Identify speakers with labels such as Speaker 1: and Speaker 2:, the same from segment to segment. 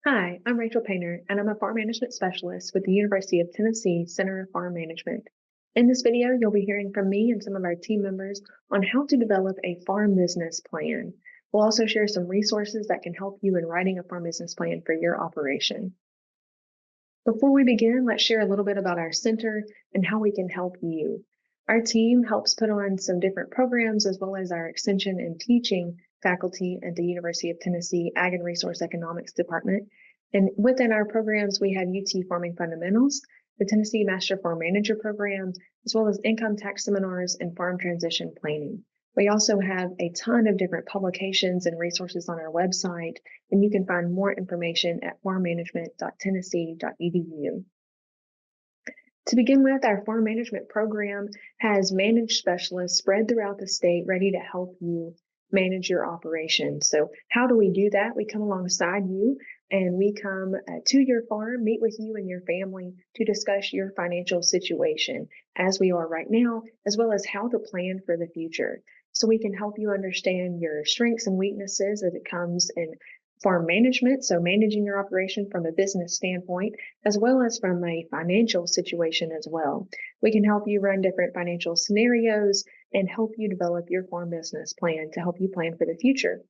Speaker 1: Hi, I'm Rachel Painter, and I'm a farm management specialist with the University of Tennessee Center of Farm Management. In this video, you'll be hearing from me and some of our team members on how to develop a farm business plan. We'll also share some resources that can help you in writing a farm business plan for your operation. Before we begin, let's share a little bit about our center and how we can help you. Our team helps put on some different programs as well as our extension and teaching faculty at the University of Tennessee Ag and Resource Economics Department. And within our programs, we have UT Farming Fundamentals, the Tennessee Master Farm Manager Program, as well as income tax seminars and farm transition planning. We also have a ton of different publications and resources on our website, and you can find more information at manage.tennessee.edu. To begin with, our farm management program has managed specialists spread throughout the state ready to help you manage your operation. So how do we do that? We come alongside you and we come to your farm, meet with you and your family to discuss your financial situation as we are right now, as well as how to plan for the future. So we can help you understand your strengths and weaknesses as it comes in farm management, so managing your operation from a business standpoint, as well as from a financial situation as well. We can help you run different financial scenarios and help you develop your farm business plan to help you plan for the future.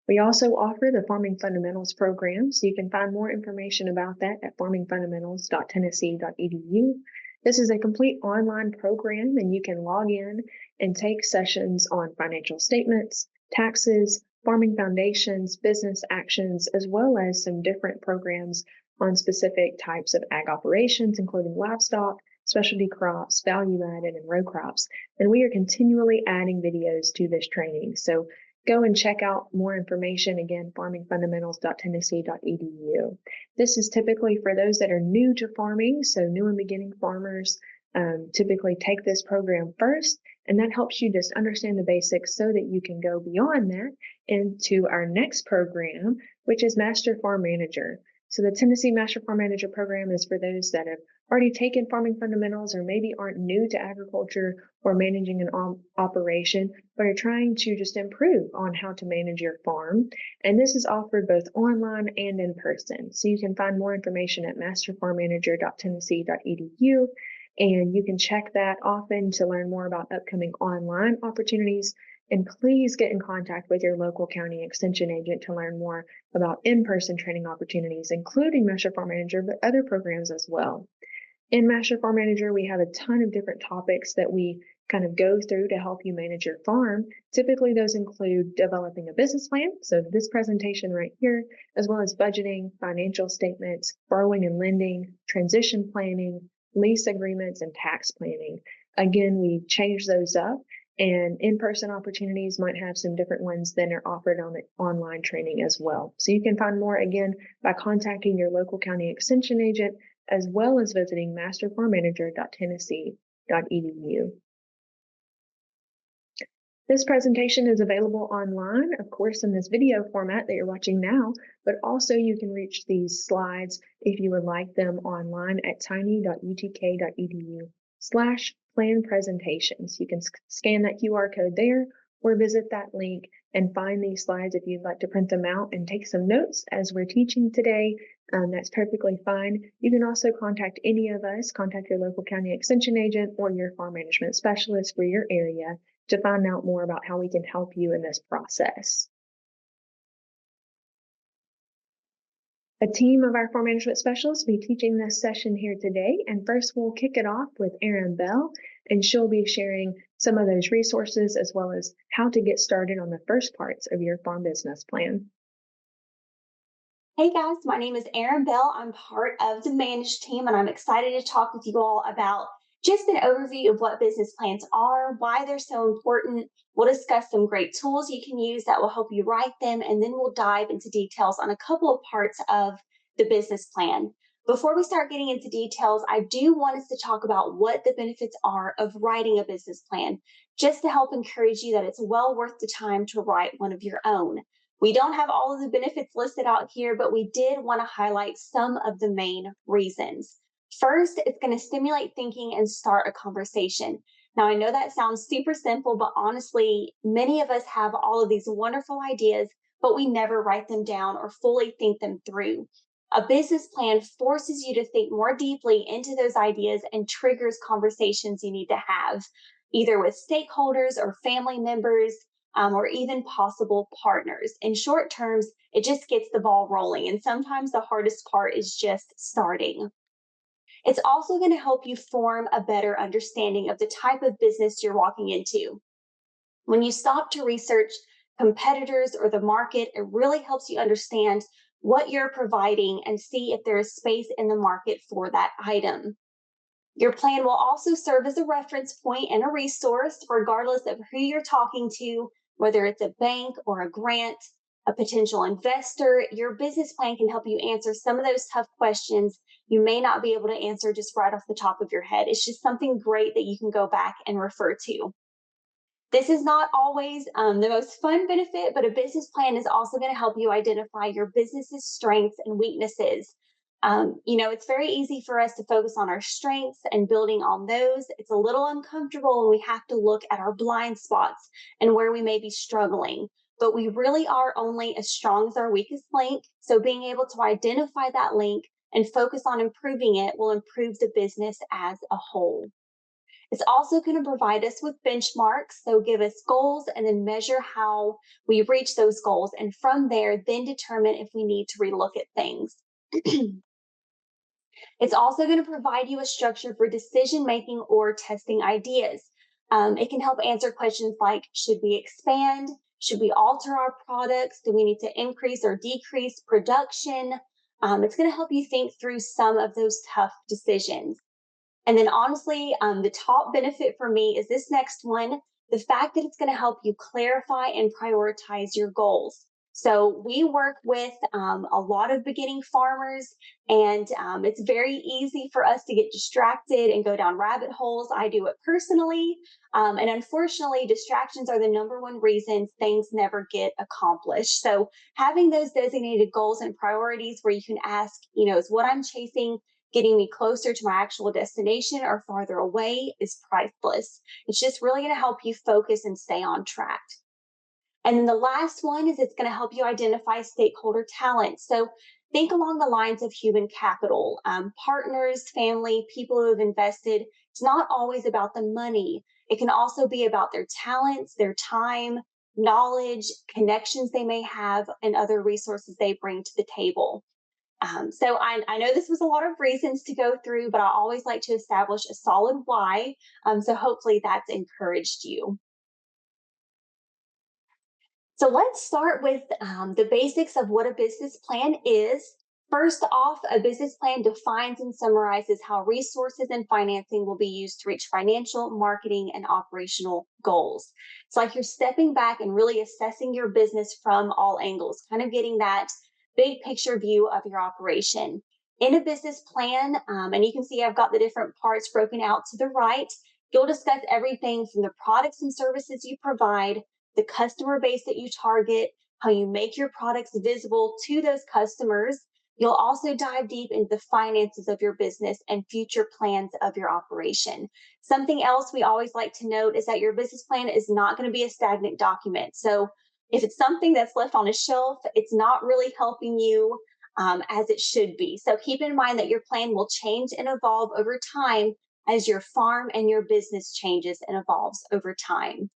Speaker 1: We also offer the Farming Fundamentals program, so you can find more information about that at farmingfundamentals.tennessee.edu. This is a complete online program, and you can log in and take sessions on financial statements, taxes, farming foundations, business actions, as well as some different programs on specific types of ag operations, including livestock, specialty crops, value added, and row crops. And we are continually adding videos to this training. So go and check out more information, again, farmingfundamentals.tennessee.edu. This is typically for those that are new to farming, so new and beginning farmers typically take this program first, and that helps you just understand the basics so that you can go beyond that into our next program, which is Master Farm Manager. So the Tennessee Master Farm Manager program is for those that have already taken farming fundamentals or maybe aren't new to agriculture or managing an operation, but are trying to just improve on how to manage your farm. And this is offered both online and in person. So you can find more information at masterfarmmanager.tennessee.edu. And you can check that often to learn more about upcoming online opportunities. And please get in contact with your local county extension agent to learn more about in-person training opportunities, including Master Farm Manager, but other programs as well. In Master Farm Manager, we have a ton of different topics that we kind of go through to help you manage your farm. Typically, those include developing a business plan, so this presentation right here, as well as budgeting, financial statements, borrowing and lending, transition planning, lease agreements, and tax planning. Again, we change those up, and in-person opportunities might have some different ones than are offered on the online training as well. So you can find more, again, by contacting your local county extension agent, as well as visiting masterfarmmanager.tennessee.edu. This presentation is available online, of course, in this video format that you're watching now, but also you can reach these slides if you would like them online at tiny.utk.edu/plan presentations. You can scan that QR code there or visit that link and find these slides if you'd like to print them out and take some notes as we're teaching today. That's perfectly fine. You can also contact any of us, contact your local county extension agent or your farm management specialist for your area to find out more about how we can help you in this process. A team of our farm management specialists will be teaching this session here today, and first we'll kick it off with Erin Bell, and she'll be sharing some of those resources as well as how to get started on the first parts of your farm business plan.
Speaker 2: Hey guys, my name is Erin Bell. I'm part of the Manage team, and I'm excited to talk with you all about just an overview of what business plans are, why they're so important. We'll discuss some great tools you can use that will help you write them, and then we'll dive into details on a couple of parts of the business plan. Before we start getting into details, I do want us to talk about what the benefits are of writing a business plan, just to help encourage you that it's well worth the time to write one of your own. We don't have all of the benefits listed out here, but we did want to highlight some of the main reasons. First, it's going to stimulate thinking and start a conversation. Now, I know that sounds super simple, but honestly, many of us have all of these wonderful ideas, but we never write them down or fully think them through. A business plan forces you to think more deeply into those ideas and triggers conversations you need to have, either with stakeholders or family members, or even possible partners. In short terms, it just gets the ball rolling. And sometimes the hardest part is just starting. It's also going to help you form a better understanding of the type of business you're walking into. When you stop to research competitors or the market, it really helps you understand what you're providing and see if there is space in the market for that item. Your plan will also serve as a reference point and a resource, regardless of who you're talking to, whether it's a bank or a grant, a potential investor. Your business plan can help you answer some of those tough questions you may not be able to answer just right off the top of your head. It's just something great that you can go back and refer to. This is not always the most fun benefit, but a business plan is also going to help you identify your business's strengths and weaknesses. It's very easy for us to focus on our strengths and building on those. It's a little uncomfortable when we have to look at our blind spots and where we may be struggling. But we really are only as strong as our weakest link. So being able to identify that link and focus on improving it will improve the business as a whole. It's also going to provide us with benchmarks, so give us goals and then measure how we reach those goals. And from there, then determine if we need to relook at things. It's also going to provide you a structure for decision making or testing ideas. It can help answer questions like, should we expand? Should we alter our products? Do we need to increase or decrease production? It's going to help you think through some of those tough decisions. And then honestly, the top benefit for me is this next one, the fact that it's going to help you clarify and prioritize your goals. So we work with a lot of beginning farmers, and it's very easy for us to get distracted and go down rabbit holes. I do it personally. And unfortunately, distractions are the number one reason things never get accomplished. So having those designated goals and priorities where you can ask, is what I'm chasing getting me closer to my actual destination or farther away is priceless. It's just really going to help you focus and stay on track. And then the last one is it's going to help you identify stakeholder talent. So think along the lines of human capital, partners, family, people who have invested. It's not always about the money. It can also be about their talents, their time, knowledge, connections they may have, and other resources they bring to the table. So I know this was a lot of reasons to go through, but I always like to establish a solid why. So hopefully that's encouraged you. So let's start with the basics of what a business plan is. First off, a business plan defines and summarizes how resources and financing will be used to reach financial, marketing, and operational goals. It's like you're stepping back and really assessing your business from all angles, kind of getting that big picture view of your operation. In a business plan, and you can see I've got the different parts broken out to the right, you'll discuss everything from the products and services you provide, the customer base that you target, how you make your products visible to those customers. You'll also dive deep into the finances of your business and future plans of your operation. Something else we always like to note is that your business plan is not going to be a stagnant document. So if it's something that's left on a shelf, it's not really helping you as it should be. So keep in mind that your plan will change and evolve over time as your farm and your business changes and evolves over time.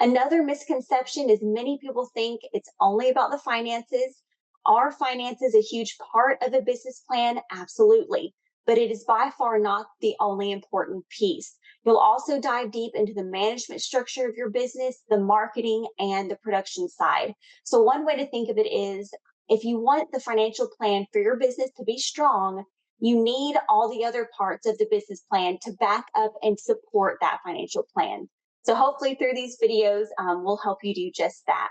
Speaker 2: Another misconception is many people think it's only about the finances. Are finances a huge part of a business plan? Absolutely. But it is by far not the only important piece. You'll also dive deep into the management structure of your business, the marketing, and the production side. So one way to think of it is if you want the financial plan for your business to be strong, you need all the other parts of the business plan to back up and support that financial plan. So hopefully through these videos, we'll help you do just that.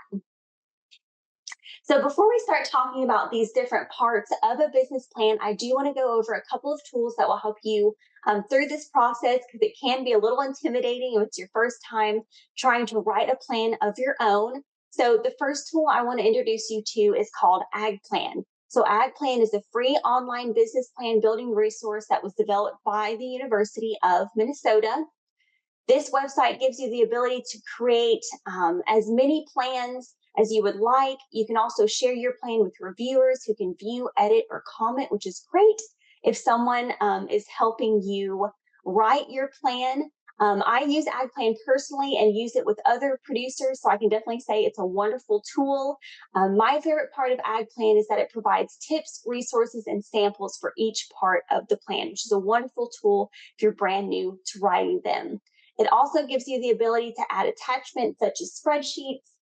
Speaker 2: So before we start talking about these different parts of a business plan, I do want to go over a couple of tools that will help you through this process because it can be a little intimidating if it's your first time trying to write a plan of your own. So the first tool I want to introduce you to is called AgPlan. So AgPlan is a free online business plan building resource that was developed by the University of Minnesota. This website gives you the ability to create as many plans as you would like. You can also share your plan with reviewers who can view, edit, or comment, which is great if someone is helping you write your plan. I use AgPlan personally and use it with other producers, so I can definitely say it's a wonderful tool. My favorite part of AgPlan is that it provides tips, resources, and samples for each part of the plan, which is a wonderful tool if you're brand new to writing them. It also gives you the ability to add attachments such as spreadsheets,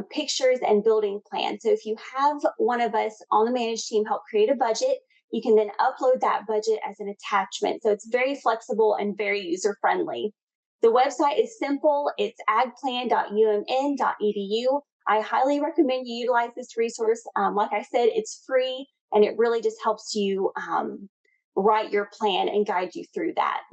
Speaker 2: pictures, and building plans. So if you have one of us on the Manage team help create a budget, you can then upload that budget as an attachment. So it's very flexible and very user-friendly. The website is simple. It's agplan.umn.edu. I highly recommend you utilize this resource. Like I said, it's free, and it really just helps you write your plan and guide you through that.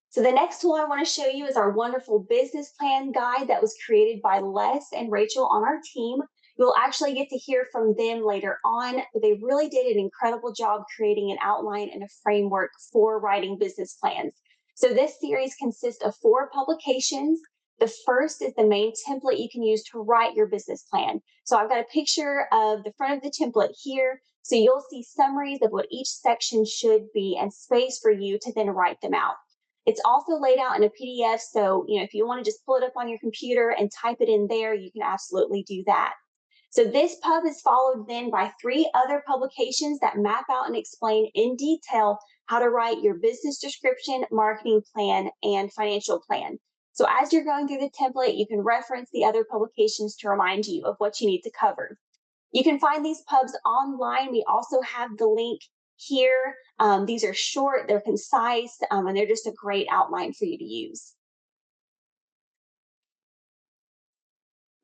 Speaker 2: So the next tool I want to show you is our wonderful business plan guide that was created by Les and Rachel on our team. You'll actually get to hear from them later on, but they really did an incredible job creating an outline and a framework for writing business plans. So this series consists of 4 publications. The first is the main template you can use to write your business plan. So I've got a picture of the front of the template here. So you'll see summaries of what each section should be and space for you to then write them out. It's also laid out in a PDF, so if you want to just pull it up on your computer and type it in there, you can absolutely do that. So this pub is followed then by 3 other publications that map out and explain in detail how to write your business description, marketing plan, and financial plan. So as you're going through the template, you can reference the other publications to remind you of what you need to cover. You can find these pubs online. We also have the link here. These are short, they're concise, and they're just a great outline for you to use.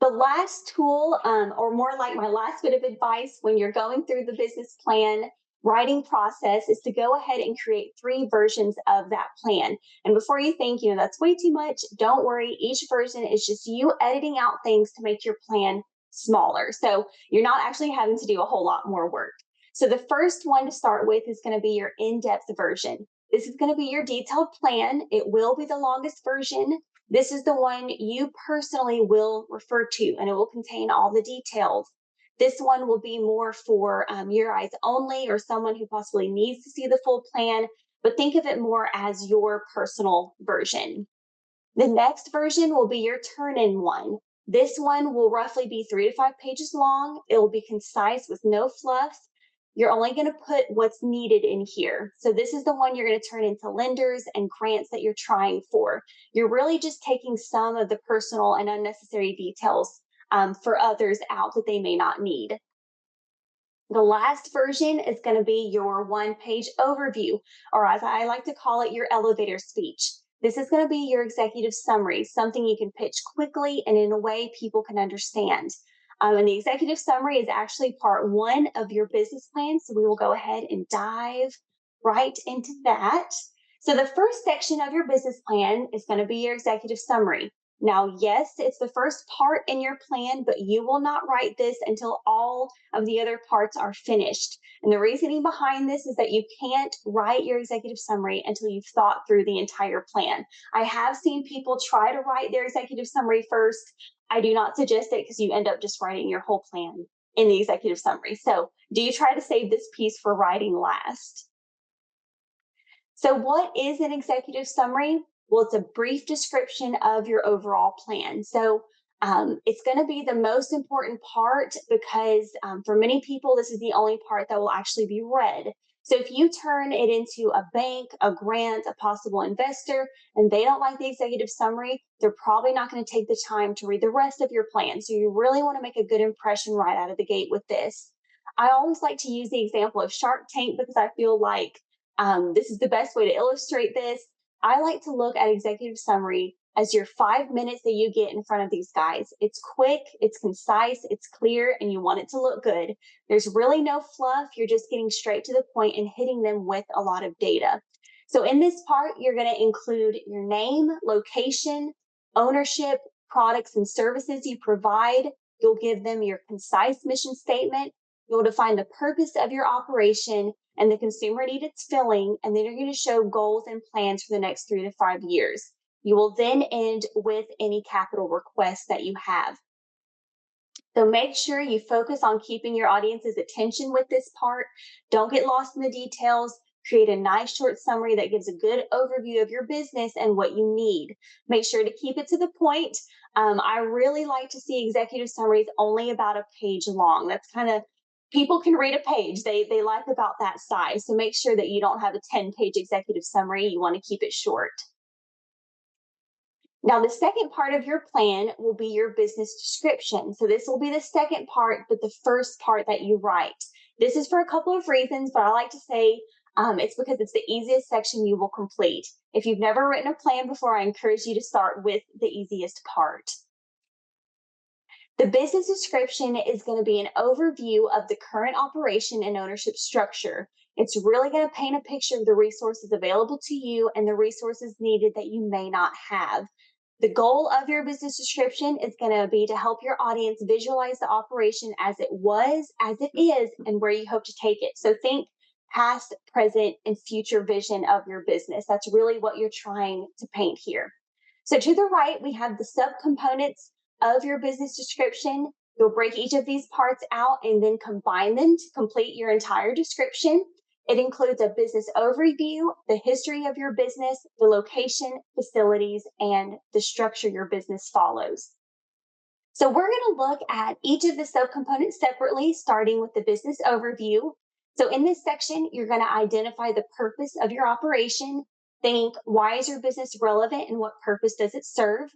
Speaker 2: The last tool, or more like my last bit of advice when you're going through the business plan writing process, is to go ahead and create 3 versions of that plan. And before you think, that's way too much, don't worry. Each version is just you editing out things to make your plan smaller. So you're not actually having to do a whole lot more work. So the first one to start with is going to be your in-depth version. This is going to be your detailed plan. It will be the longest version. This is the one you personally will refer to, and it will contain all the details. This one will be more for your eyes only, or someone who possibly needs to see the full plan, but think of it more as your personal version. The next version will be your turn-in one. This one will roughly be 3 to 5 pages long. It will be concise with no fluff. You're only going to put what's needed in here. So this is the one you're going to turn into lenders and grants that you're trying for. You're really just taking some of the personal and unnecessary details for others out that they may not need. The last version is going to be your 1-page overview, or as I like to call it, your elevator speech. This is going to be your executive summary, something you can pitch quickly and in a way people can understand. And the executive summary is actually part 1 of your business plan. So we will go ahead and dive right into that. So the first section of your business plan is going to be your executive summary. Now, yes, it's the first part in your plan, but you will not write this until all of the other parts are finished. And the reasoning behind this is that you can't write your executive summary until you've thought through the entire plan. I have seen people try to write their executive summary first. I do not suggest it because you end up just writing your whole plan in the executive summary. So do you try to save this piece for writing last? So what is an executive summary? Well, it's a brief description of your overall plan. So it's going to be the most important part because for many people, this is the only part that will actually be read. So if you turn it into a bank, a grant, a possible investor, and they don't like the executive summary, they're probably not going to take the time to read the rest of your plan. So you really want to make a good impression right out of the gate with this. I always like to use the example of Shark Tank because I feel like this is the best way to illustrate this. I like to look at executive summary as your 5 minutes that you get in front of these guys. It's quick, it's concise, it's clear, and you want it to look good. There's really no fluff. You're just getting straight to the point and hitting them with a lot of data. So in this part, you're going to include your name, location, ownership, products and services you provide. You'll give them your concise mission statement. You'll define the purpose of your operation and the consumer need it's filling, and then you're going to show goals and plans for the next 3 to 5 years. You will then end with any capital requests that you have. So make sure you focus on keeping your audience's attention with this part. Don't get lost in the details. Create a nice short summary that gives a good overview of your business and what you need. Make sure to keep it to the point. I really like to see executive summaries only about a page long. That's kind of, people can read a page. They like about that size. So make sure that you don't have a 10-page executive summary. You want to keep it short. Now, the second part of your plan will be your business description. So this will be the second part, but the first part that you write. This is for a couple of reasons, but I like to say it's because it's the easiest section you will complete. If you've never written a plan before, I encourage you to start with the easiest part. The business description is going to be an overview of the current operation and ownership structure. It's really going to paint a picture of the resources available to you and the resources needed that you may not have. The goal of your business description is going to be to help your audience visualize the operation as it was, as it is, and where you hope to take it. So think past, present, and future vision of your business. That's really what you're trying to paint here. So to the right, we have the subcomponents of your business description. You'll break each of these parts out and then combine them to complete your entire description. It includes a business overview, the history of your business, the location, facilities, and the structure your business follows. So we're going to look at each of the subcomponents separately, starting with the business overview. So in this section, you're going to identify the purpose of your operation. Think, why is your business relevant and what purpose does it serve?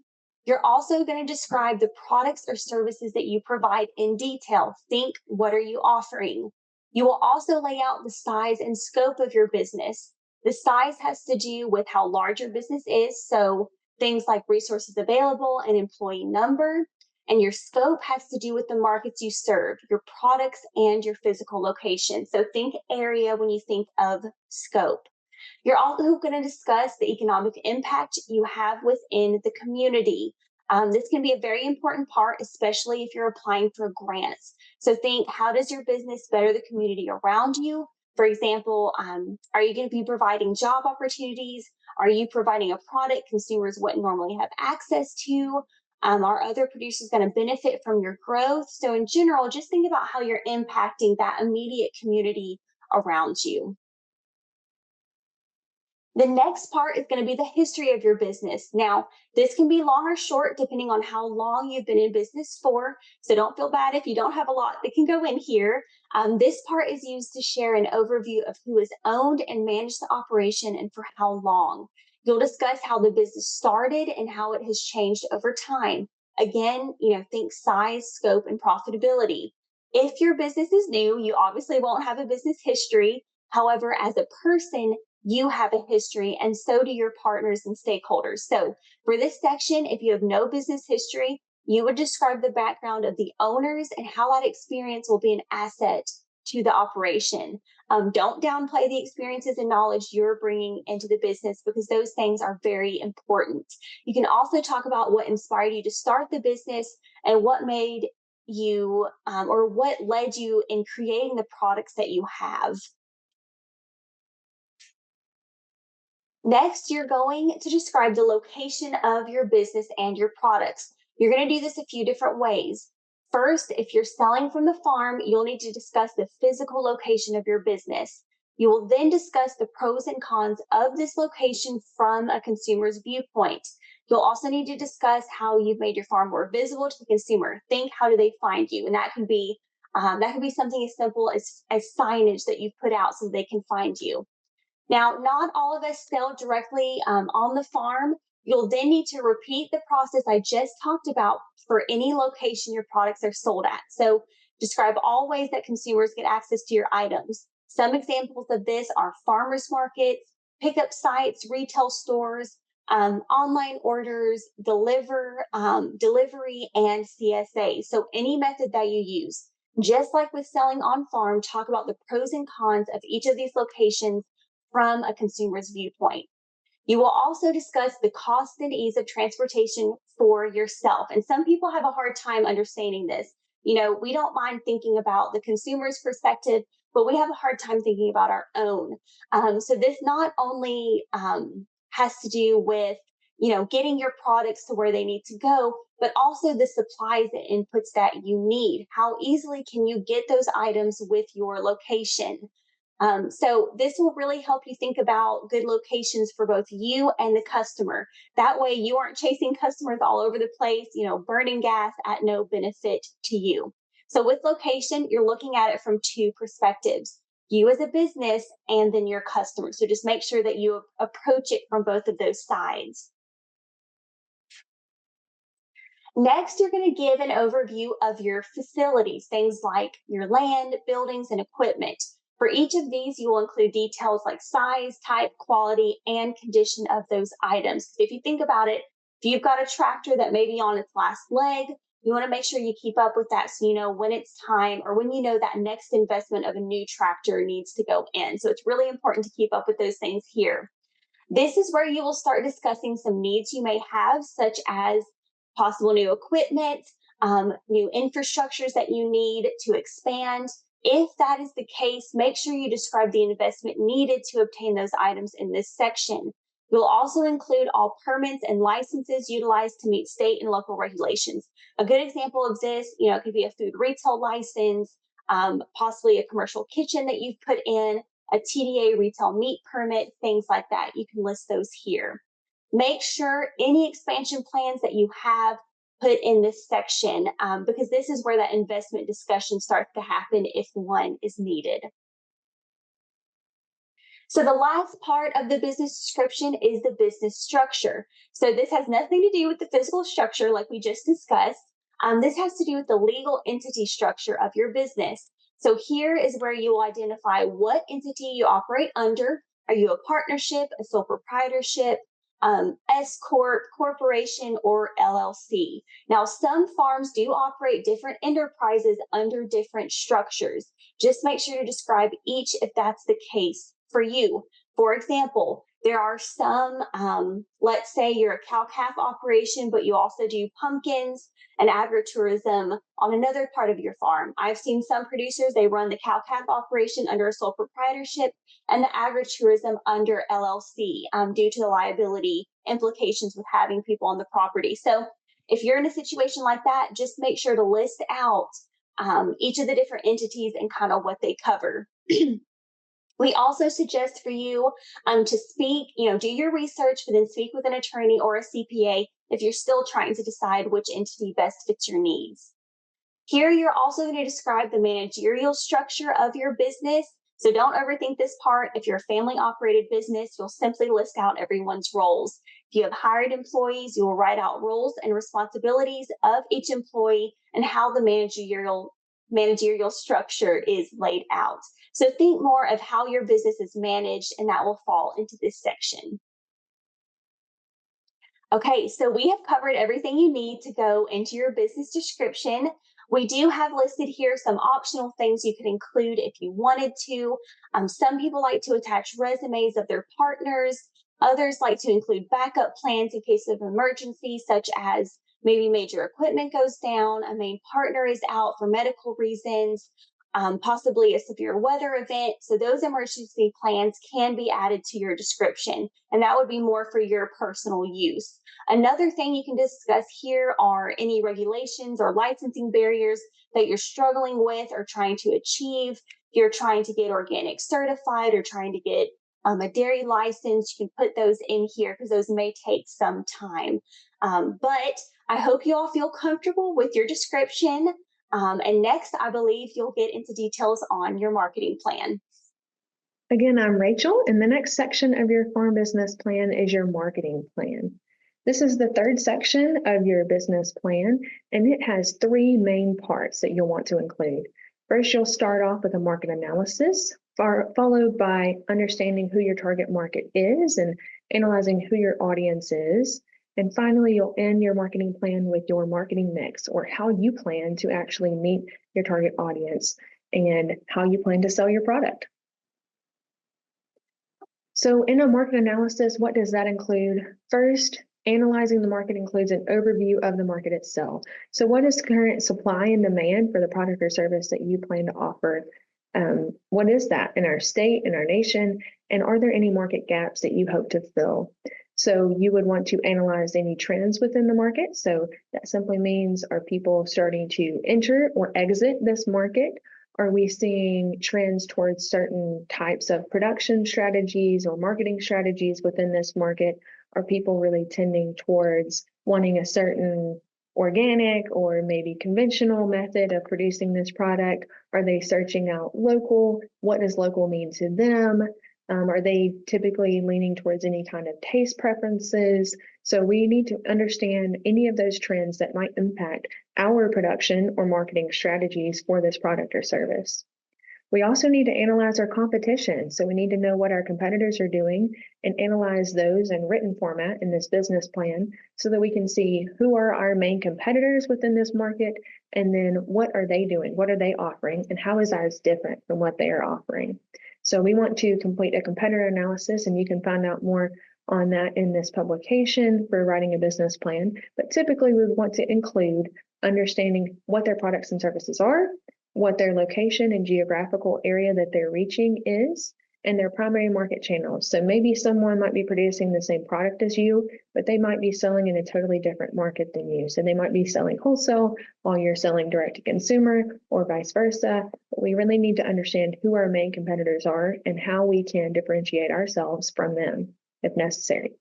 Speaker 2: You're also going to describe the products or services that you provide in detail. Think, what are you offering? You will also lay out the size and scope of your business. The size has to do with how large your business is, so things like resources available and employee number. And your scope has to do with the markets you serve, your products, and your physical location. So think area when you think of scope. You're also going to discuss the economic impact you have within the community. This can be a very important part, especially if you're applying for grants. So think, how does your business better the community around you? For example, are you going to be providing job opportunities? Are you providing a product consumers wouldn't normally have access to? Are other producers going to benefit from your growth? So in general, just think about how you're impacting that immediate community around you. The next part is going to be the history of your business. Now, this can be long or short depending on how long you've been in business for. So don't feel bad if you don't have a lot that can go in here. This part is used to share an overview of who has owned and managed the operation and for how long. You'll discuss how the business started and how it has changed over time. Again, think size, scope, and profitability. If your business is new, you obviously won't have a business history. However, as a person, you have a history, and so do your partners and stakeholders. So for this section, if you have no business history, you would describe the background of the owners and how that experience will be an asset to the operation. Don't downplay the experiences and knowledge you're bringing into the business because those things are very important. You can also talk about what inspired you to start the business and what made you or what led you in creating the products that you have. Next, you're going to describe the location of your business and your products. You're going to do this a few different ways. First, if you're selling from the farm, you'll need to discuss the physical location of your business. You will then discuss the pros and cons of this location from a consumer's viewpoint. You'll also need to discuss how you've made your farm more visible to the consumer. Think, how do they find you? And that could be something as simple as signage that you've put out so they can find you. Now, not all of us sell directly on the farm. You'll then need to repeat the process I just talked about for any location your products are sold at. So describe all ways that consumers get access to your items. Some examples of this are farmers markets, pickup sites, retail stores, online orders, delivery, and CSA. So any method that you use. Just like with selling on farm, talk about the pros and cons of each of these locations from a consumer's viewpoint. You will also discuss the cost and ease of transportation for yourself. And some people have a hard time understanding this. We don't mind thinking about the consumer's perspective, but we have a hard time thinking about our own. So this not only has to do with getting your products to where they need to go, but also the supplies and inputs that you need. How easily can you get those items with your location? So this will really help you think about good locations for both you and the customer. That way you aren't chasing customers all over the place, burning gas at no benefit to you. So with location, you're looking at it from two perspectives, you as a business and then your customer. So just make sure that you approach it from both of those sides. Next, you're going to give an overview of your facilities, things like your land, buildings, and equipment. For each of these, you will include details like size, type, quality, and condition of those items. If you think about it, if you've got a tractor that may be on its last leg, you want to make sure you keep up with that so you know when it's time or when you know that next investment of a new tractor needs to go in. So it's really important to keep up with those things here. This is where you will start discussing some needs you may have, such as possible new equipment, new infrastructures that you need to expand. If that is the case, make sure you describe the investment needed to obtain those items in this section. You'll also include all permits and licenses utilized to meet state and local regulations. A good example of this, it could be a food retail license, possibly a commercial kitchen that you've put in, a TDA retail meat permit, things like that. You can list those here. Make sure any expansion plans that you have put in this section because this is where that investment discussion starts to happen if one is needed. So the last part of the business description is the business structure. So this has nothing to do with the physical structure like we just discussed. This has to do with the legal entity structure of your business. So here is where you will identify what entity you operate under. Are you a partnership, a sole proprietorship, S Corp, corporation, or LLC? Now, some farms do operate different enterprises under different structures. Just make sure to describe each if that's the case for you. For example, there are some, let's say you're a cow-calf operation, but you also do pumpkins and agritourism on another part of your farm. I've seen some producers, they run the cow-calf operation under a sole proprietorship and the agritourism under LLC due to the liability implications with having people on the property. So if you're in a situation like that, just make sure to list out each of the different entities and kind of what they cover. We also suggest for you to speak, do your research, but then speak with an attorney or a CPA if you're still trying to decide which entity best fits your needs. Here, you're also going to describe the managerial structure of your business. So don't overthink this part. If you're a family operated business, you'll simply list out everyone's roles. If you have hired employees, you will write out roles and responsibilities of each employee and how the managerial structure is laid out. So think more of how your business is managed, and that will fall into this section. Okay, so we have covered everything you need to go into your business description. We do have listed here some optional things you could include if you wanted to. Some people like to attach resumes of their partners. Others like to include backup plans in case of emergency, such as maybe major equipment goes down, a main partner is out for medical reasons, possibly a severe weather event. So those emergency plans can be added to your description, and that would be more for your personal use. Another thing you can discuss here are any regulations or licensing barriers that you're struggling with or trying to achieve. If you're trying to get organic certified or trying to get a dairy license, you can put those in here because those may take some time. But I hope you all feel comfortable with your description. And next, I believe you'll get into details on your marketing plan.
Speaker 1: Again, I'm Rachel, and the next section of your farm business plan is your marketing plan. This is the third section of your business plan, and it has three main parts that you'll want to include. First, you'll start off with a market analysis, followed by understanding who your target market is and analyzing who your audience is. And finally, you'll end your marketing plan with your marketing mix, or how you plan to actually meet your target audience and how you plan to sell your product. So in a market analysis, what does that include? First, analyzing the market includes an overview of the market itself. So what is current supply and demand for the product or service that you plan to offer? What is that in our state, in our nation? And are there any market gaps that you hope to fill? So you would want to analyze any trends within the market. So that simply means, are people starting to enter or exit this market? Are we seeing trends towards certain types of production strategies or marketing strategies within this market? Are people really tending towards wanting a certain organic or maybe conventional method of producing this product? Are they searching out local? What does local mean to them? Are they typically leaning towards any kind of taste preferences? So we need to understand any of those trends that might impact our production or marketing strategies for this product or service. We also need to analyze our competition. So we need to know what our competitors are doing and analyze those in written format in this business plan so that we can see who are our main competitors within this market, and then what are they doing? What are they offering? And how is ours different from what they are offering? So we want to complete a competitor analysis, and you can find out more on that in this publication for writing a business plan. But typically we would want to include understanding what their products and services are, what their location and geographical area that they're reaching is, and their primary market channels. So maybe someone might be producing the same product as you, but they might be selling in a totally different market than you. So they might be selling wholesale while you're selling direct to consumer, or vice versa. But we really need to understand who our main competitors are and how we can differentiate ourselves from them if necessary.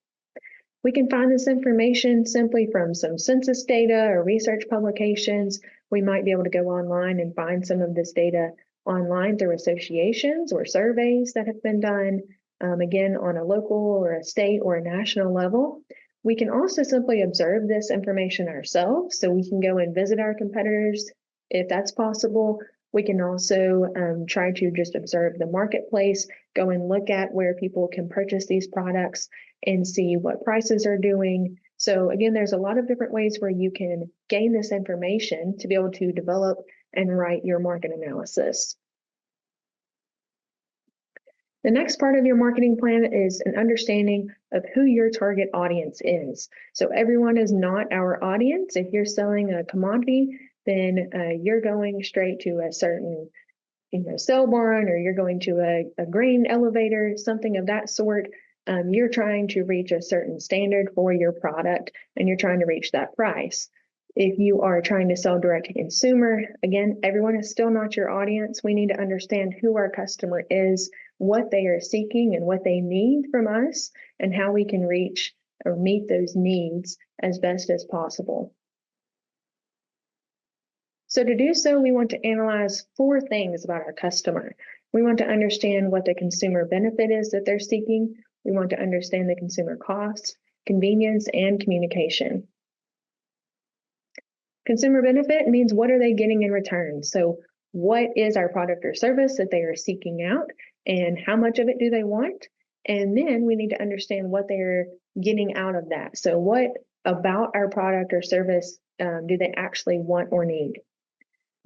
Speaker 1: We can find this information simply from some census data or research publications. We might be able to go online and find some of this data online through associations or surveys that have been done, again, on a local or a state or a national level. We can also simply observe this information ourselves. So we can go and visit our competitors if that's possible. We can also try to just observe the marketplace, go and look at where people can purchase these products and see what prices are doing. So again, there's a lot of different ways where you can gain this information to be able to develop and write your market analysis. The next part of your marketing plan is an understanding of who your target audience is. So everyone is not our audience. If you're selling a commodity, then you're going straight to a certain sale barn, or you're going to a grain elevator, something of that sort. You're trying to reach a certain standard for your product, and you're trying to reach that price. If you are trying to sell direct to consumer, again, everyone is still not your audience. We need to understand who our customer is, what they are seeking and what they need from us, and how we can reach or meet those needs as best as possible. So to do so, we want to analyze 4 things about our customer. We want to understand what the consumer benefit is that they're seeking. We want to understand the consumer costs, convenience, and communication. Consumer benefit means, what are they getting in return? So what is our product or service that they are seeking out, and how much of it do they want? And then we need to understand what they're getting out of that. So what about our product or service do they actually want or need?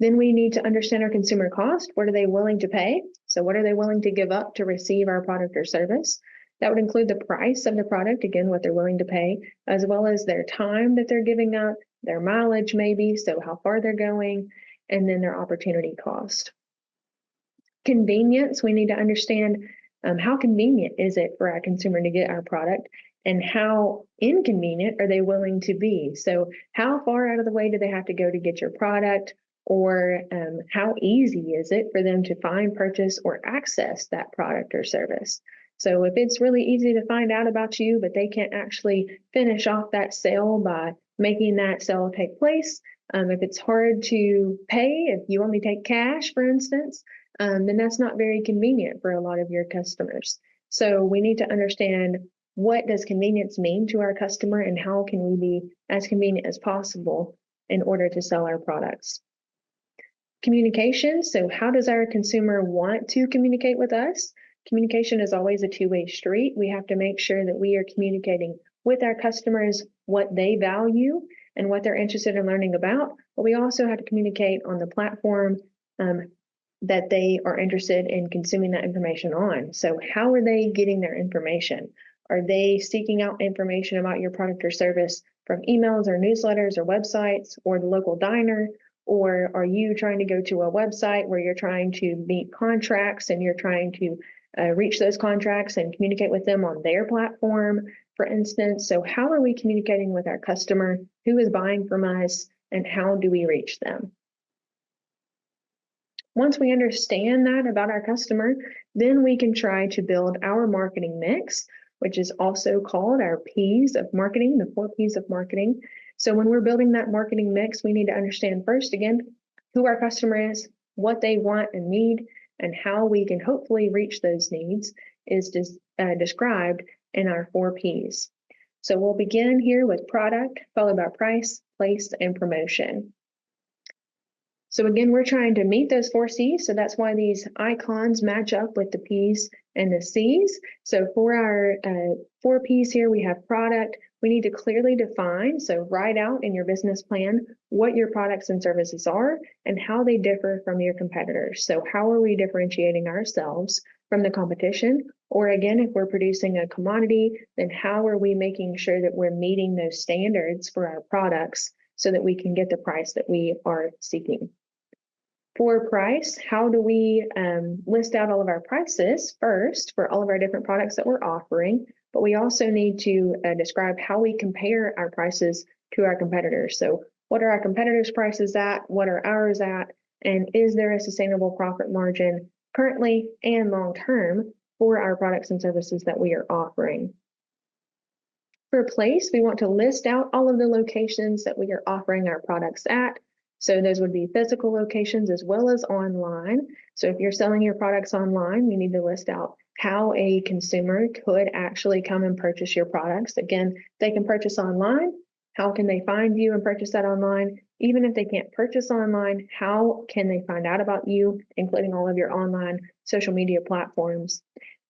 Speaker 1: Then we need to understand our consumer cost. What are they willing to pay? So what are they willing to give up to receive our product or service? That would include the price of the product, again, what they're willing to pay, as well as their time that they're giving up, their mileage maybe, so how far they're going, and then their opportunity cost. Convenience, we need to understand how convenient is it for our consumer to get our product, and how inconvenient are they willing to be? So how far out of the way do they have to go to get your product? Or how easy is it for them to find, purchase, or access that product or service? So if it's really easy to find out about you, but they can't actually finish off that sale by making that sale take place, if it's hard to pay, if you only take cash, for instance, then that's not very convenient for a lot of your customers. So we need to understand, what does convenience mean to our customer, and how can we be as convenient as possible in order to sell our products? Communication, so how does our consumer want to communicate with us? Communication is always a two-way street. We have to make sure that we are communicating with our customers what they value and what they're interested in learning about, but we also have to communicate on the platform that they are interested in consuming that information on. So how are they getting their information? Are they seeking out information about your product or service from emails or newsletters or websites or the local diner? Or are you trying to go to a website where you're trying to meet contracts and you're trying to reach those contracts and communicate with them on their platform? For instance, so how are we communicating with our customer? Who is buying from us? And how do we reach them? Once we understand that about our customer, then we can try to build our marketing mix, which is also called our P's of marketing, the 4 P's of marketing. So when we're building that marketing mix, we need to understand first, again, who our customer is, what they want and need, and how we can hopefully reach those needs is described in our 4 P's. So we'll begin here with product, followed by price, place, and promotion. So again, we're trying to meet those 4 C's. So that's why these icons match up with the P's and the C's. So for our 4 P's here, we have product. We need to clearly define, so write out in your business plan what your products and services are and how they differ from your competitors. So how are we differentiating ourselves from the competition? Or again, if we're producing a commodity, then how are we making sure that we're meeting those standards for our products so that we can get the price that we are seeking? For price, how do we list out all of our prices first for all of our different products that we're offering? But we also need to describe how we compare our prices to our competitors. So what are our competitors' prices at? What are ours at? And is there a sustainable profit margin currently and long term for our products and services that we are offering? For place, we want to list out all of the locations that we are offering our products at. So those would be physical locations as well as online. So if you're selling your products online, you need to list out how a consumer could actually come and purchase your products. Again, they can purchase online. How can they find you and purchase that online? Even if they can't purchase online, how can they find out about you, including all of your online social media platforms?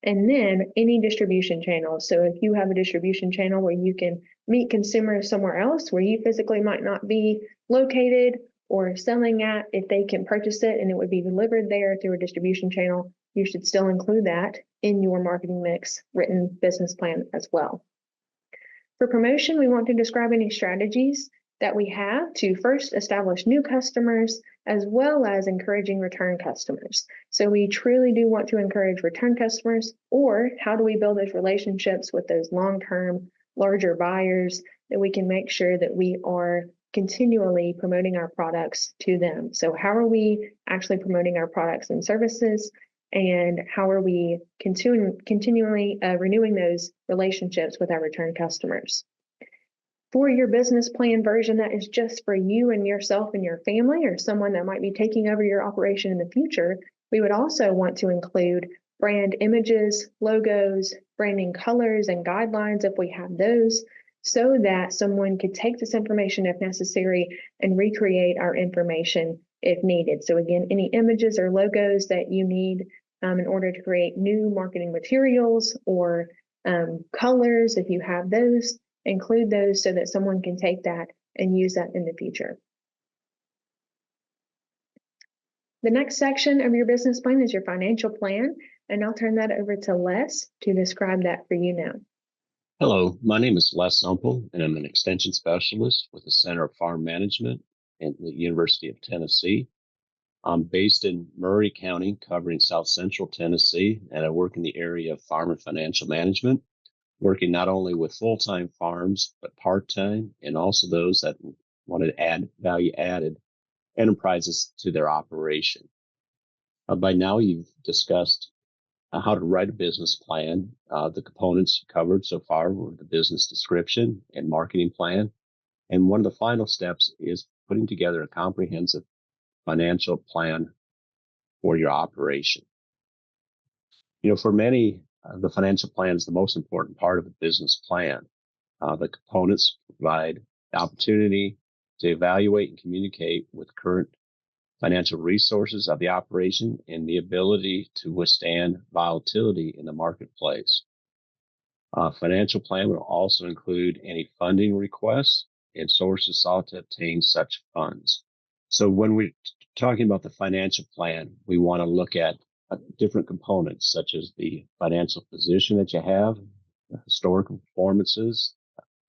Speaker 1: And then any distribution channels. So if you have a distribution channel where you can meet consumers somewhere else where you physically might not be located or selling at, if they can purchase it and it would be delivered there through a distribution channel, you should still include that in your marketing mix written business plan as well. For promotion, we want to describe any strategies that we have to first establish new customers as well as encouraging return customers. So we truly do want to encourage return customers, or how do we build those relationships with those long-term, larger buyers that we can make sure that we are continually promoting our products to them. So how are we actually promoting our products and services? And how are we continually renewing those relationships with our return customers? For your business plan version that is just for you and yourself and your family or someone that might be taking over your operation in the future, we would also want to include brand images, logos, branding colors, and guidelines if we have those, so that someone could take this information if necessary and recreate our information if needed. So again, any images or logos that you need in order to create new marketing materials or colors, if you have those, include those so that someone can take that and use that in the future. The next section of your business plan is your financial plan, and I'll turn that over to Les to describe that for you now.
Speaker 3: Hello, my name is Les Umple, and I'm an extension specialist with the Center of Farm Management at the University of Tennessee. I'm based in Murray County, covering South Central Tennessee, and I work in the area of farm and financial management, working not only with full-time farms, but part-time, and also those that want to add value-added enterprises to their operation. By now, you've discussed how to write a business plan. The components covered so far were the business description and marketing plan. And one of the final steps is putting together a comprehensive financial plan for your operation. You know, for many, the financial plan is the most important part of the business plan. The components provide the opportunity to evaluate and communicate with current financial resources of the operation and the ability to withstand volatility in the marketplace. Financial plan will also include any funding requests and sources sought to obtain such funds. So when we're talking about the financial plan, we want to look at different components such as the financial position that you have, historical performances,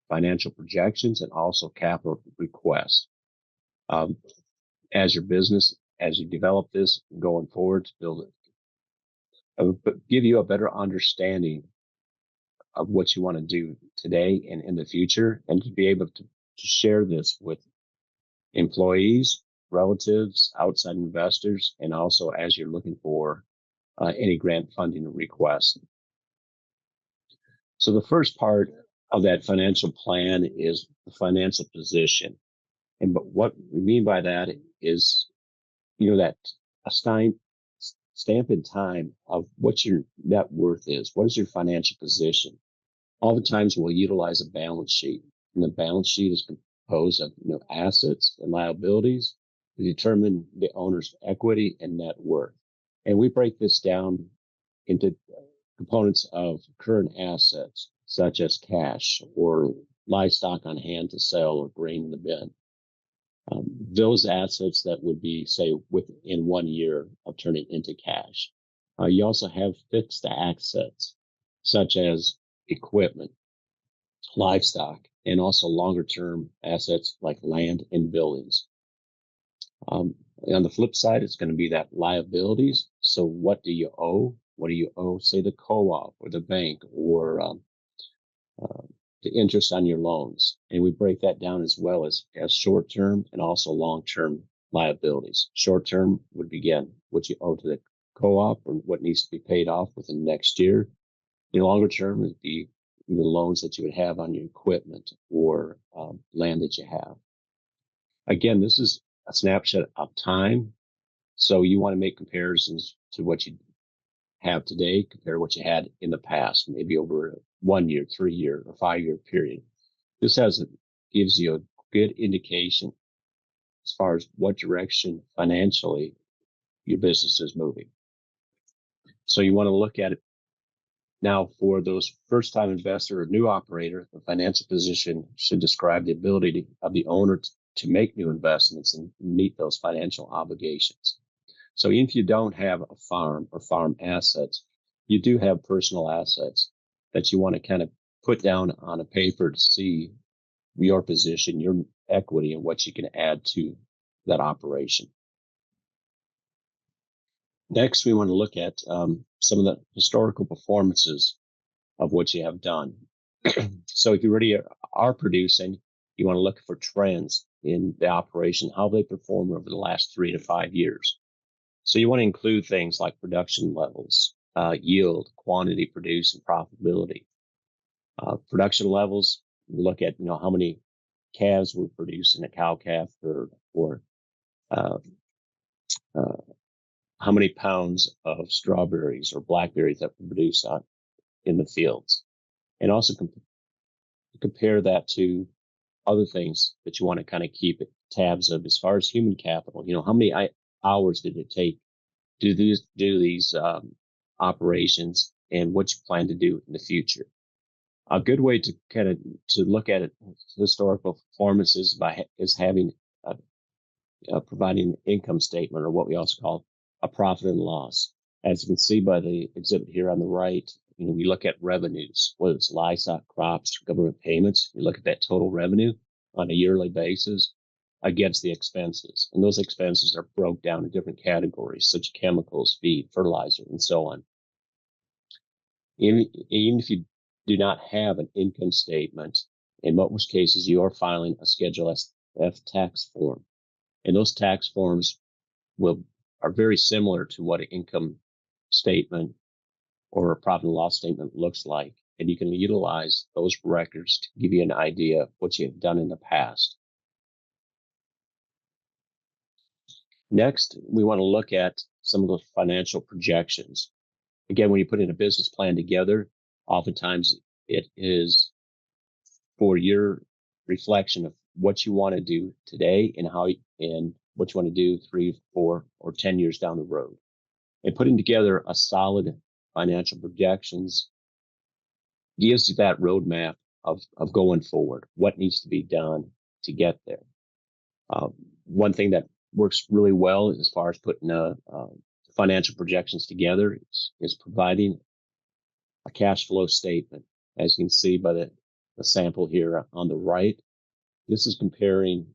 Speaker 3: financial projections, and also capital requests. As your business, as you develop this going forward to build it, give you a better understanding of what you want to do today and in the future, and to be able to share this with employees, relatives, outside investors, and also as you're looking for any grant funding request. So the first part of that financial plan is the financial position. And but what we mean by that is, that a stamp in time of what your net worth is. What is your financial position? Oftentimes we'll utilize a balance sheet, and the balance sheet is composed of assets and liabilities to determine the owner's equity and net worth. And we break this down into components of current assets, such as cash or livestock on hand to sell or grain in the bin. Those assets that would be, say, within 1 year of turning into cash. You also have fixed assets, such as equipment, livestock, and also longer term assets like land and buildings. On the flip side, it's going to be that liabilities. So what do you owe? What do you owe, say, the co-op or the bank, or the interest on your loans? And we break that down as well as short-term and also long-term liabilities. Short-term would be, again, what you owe to the co-op or what needs to be paid off within the next year. The longer term would be the loans that you would have on your equipment or land that you have. Again, this is a snapshot of time. So you want to make comparisons to what you have today, compare what you had in the past, maybe over a 1 year, 3 year, or 5 year period. This gives you a good indication as far as what direction financially your business is moving. So you want to look at it now. For those first-time investor or new operator, the financial position should describe the ability of the owner to make new investments and meet those financial obligations. So even if you don't have a farm or farm assets, you do have personal assets that you want to kind of put down on a paper to see your position, your equity, and what you can add to that operation. Next, we want to look at some of the historical performances of what you have done. So if you already are producing, you want to look for trends in the operation, how they perform over the last 3 to 5 years. So you want to include things like production levels, yield, quantity produced, and profitability. Production levels, look at how many calves were produced in a cow calf herd, or how many pounds of strawberries or blackberries that were produced in the fields. And also compare that to other things that you want to kind of keep tabs of as far as human capital. How many hours did it take to do these operations, and what you plan to do in the future. A good way to kind of to look at it, historical performances, is having providing an income statement, or what we also call a profit and loss. As you can see by the exhibit here on the right, we look at revenues, whether it's livestock, crops, government payments. We look at that total revenue on a yearly basis against the expenses. And those expenses are broke down in different categories, such as chemicals, feed, fertilizer, and so on. Even if you do not have an income statement, in most cases, you are filing a Schedule F tax form. And those tax forms are very similar to what an income statement or a profit and loss statement looks like. And you can utilize those records to give you an idea of what you have done in the past. Next, we want to look at some of those financial projections. Again, when you put in a business plan together, oftentimes it is for your reflection of what you want to do today and what you want to do 3, 4, or 10 years down the road. And putting together a solid financial projections gives you that roadmap of going forward, what needs to be done to get there. One thing that works really well as far as putting financial projections together is providing a cash flow statement. As you can see by the sample here on the right, this is comparing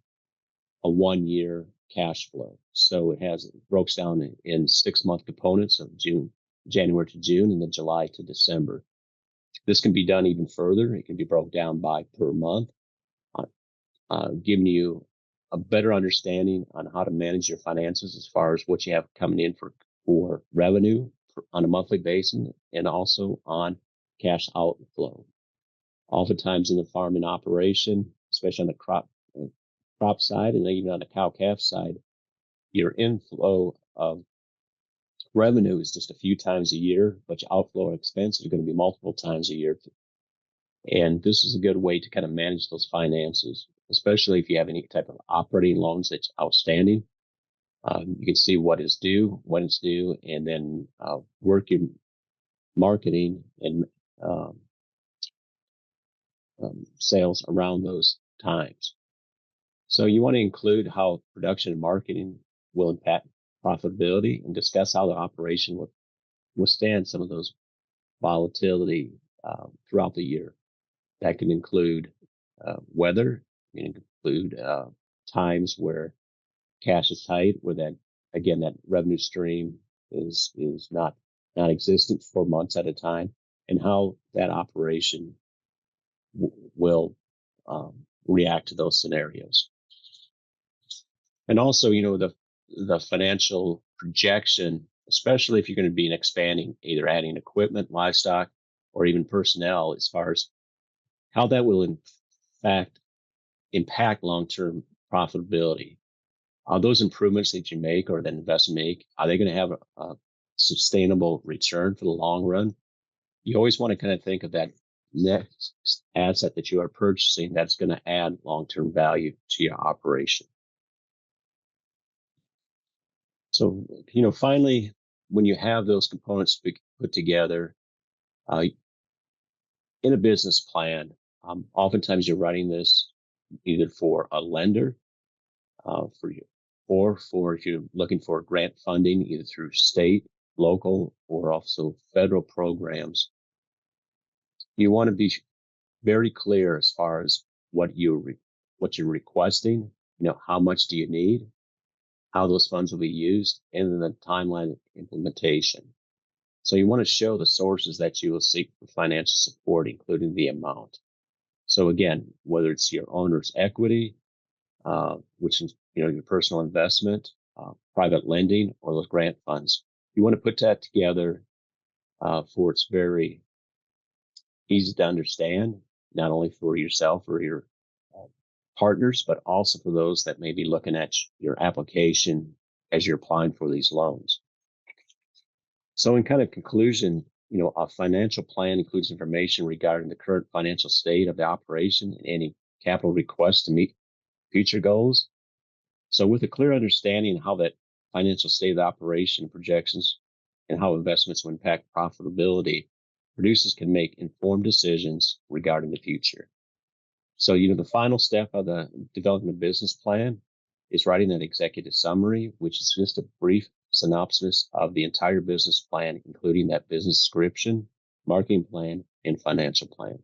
Speaker 3: a 1 year cash flow. So it breaks down in 6-month components of January to June, and then July to December. This can be done even further. It can be broken down by per month, giving you a better understanding on how to manage your finances as far as what you have coming in for revenue on a monthly basis, and also on cash outflow. Oftentimes in the farming operation, especially on the crop side, and even on the cow-calf side, your inflow of revenue is just a few times a year, but your outflow and expenses are going to be multiple times a year. And this is a good way to kind of manage those finances, especially if you have any type of operating loans that's outstanding. You can see what is due, when it's due, and then work your marketing and sales around those times. So you want to include how production and marketing will impact profitability, and discuss how the operation will withstand some of those volatility throughout the year. That can include weather, it can include times where cash is tight, where that revenue stream is not existent for months at a time, and how that operation will react to those scenarios. And also, the financial projection, especially if you're going to be expanding, either adding equipment, livestock, or even personnel, as far as how that will in fact impact long-term profitability. Are those improvements that you make or that investment make, are they going to have a sustainable return for the long run? You always want to kind of think of that next asset that you are purchasing that's going to add long-term value to your operation. So, finally, when you have those components put together in a business plan, oftentimes you're writing this either for a lender, for you, or for if you're looking for grant funding, either through state, local, or also federal programs. You want to be very clear as far as what you're requesting. How much do you need, how those funds will be used, and then the timeline of implementation. So you want to show the sources that you will seek for financial support, including the amount. So again, whether it's your owner's equity, which is your personal investment, private lending, or those grant funds, you want to put that together for it's very easy to understand, not only for yourself or your partners, but also for those that may be looking at your application as you're applying for these loans. So in kind of conclusion, a financial plan includes information regarding the current financial state of the operation and any capital requests to meet future goals. So with a clear understanding of how that financial state of the operation projections and how investments will impact profitability, producers can make informed decisions regarding the future. So, the final step of the developing a business plan is writing an executive summary, which is just a brief synopsis of the entire business plan, including that business description, marketing plan, and financial plan.